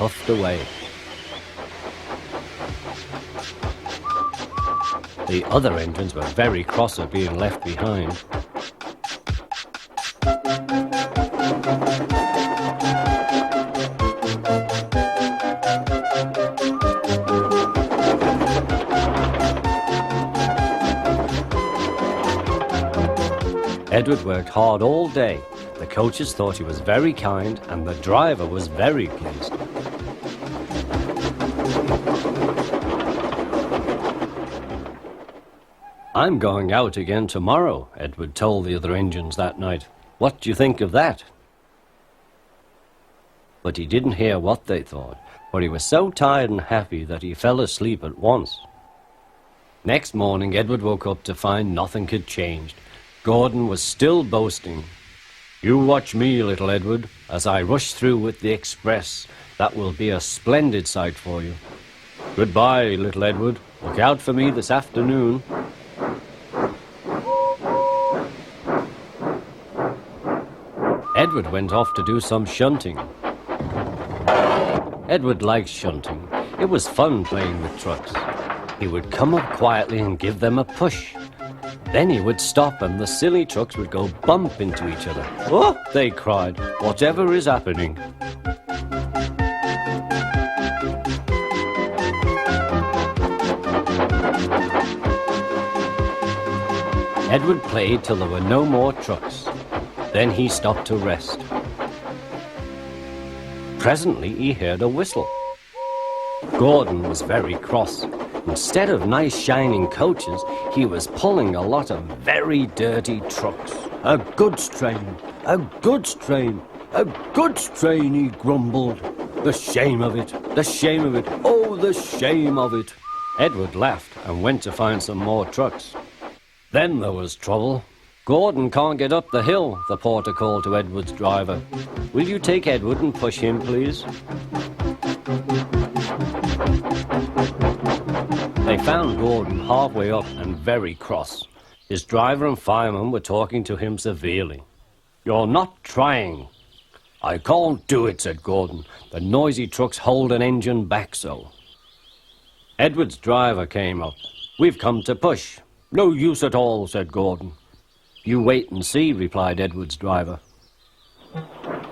puffed away. The other engines were very cross at being left behind. Edward worked hard all day. The coaches thought he was very kind, and the driver was very pleased. "I'm going out again tomorrow," Edward told the other engines that night. "What do you think of that?" But he didn't hear what they thought, for he was so tired and happy that he fell asleep at once. Next morning, Edward woke up to find nothing had changed. Gordon was still boasting. "You watch me, little Edward, as I rush through with the express. That will be a splendid sight for you. Goodbye, little Edward. Look out for me this afternoon." Edward went off to do some shunting. Edward liked shunting. It was fun playing with trucks. He would come up quietly and give them a push. Then he would stop and the silly trucks would go bump into each other. "Oh!" they cried. "Whatever is happening?" Edward played till there were no more trucks. Then he stopped to rest. Presently he heard a whistle. Gordon was very cross. Instead of nice shining coaches, he was pulling a lot of very dirty trucks. "A goods train, a goods train, a goods train," he grumbled. "The shame of it, the shame of it, oh, the shame of it." Edward laughed and went to find some more trucks. Then there was trouble. "Gordon can't get up the hill," the porter called to Edward's driver. "Will you take Edward and push him, please?" They found Gordon halfway up and very cross. His driver and fireman were talking to him severely. "You're not trying." "I can't do it," said Gordon. "The noisy trucks hold an engine back so." Edward's driver came up. "We've come to push." "No use at all," said Gordon. "You wait and see," replied Edward's driver.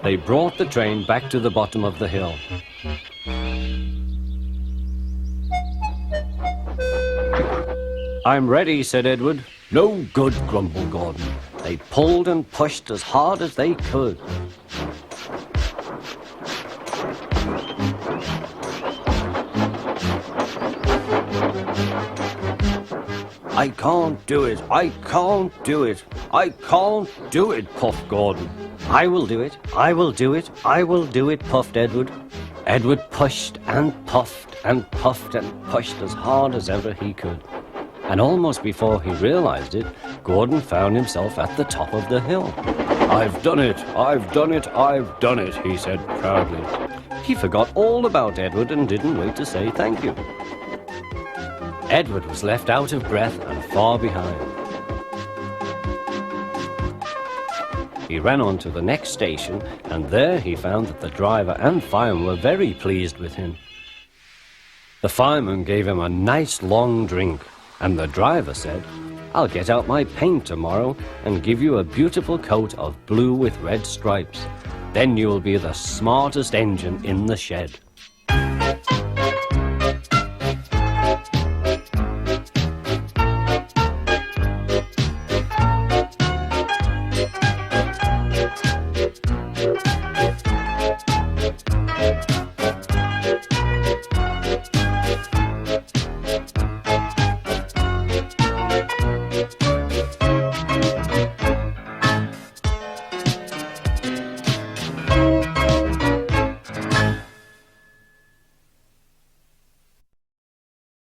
They brought the train back to the bottom of the hill. "I'm ready," said Edward. "No good," grumbled Gordon. They pulled and pushed as hard as they could. "I can't do it, I can't do it, I can't do it," puffed Gordon. "I will do it, I will do it, I will do it," puffed Edward. Edward pushed and puffed and puffed and pushed as hard as ever he could. And almost before he realized it, Gordon found himself at the top of the hill. "I've done it, I've done it, I've done it," he said proudly. He forgot all about Edward and didn't wait to say thank you. Edward was left out of breath and far behind. He ran on to the next station, and there he found that the driver and fireman were very pleased with him. The fireman gave him a nice long drink, and the driver said, "I'll get out my paint tomorrow and give you a beautiful coat of blue with red stripes. Then you will be the smartest engine in the shed."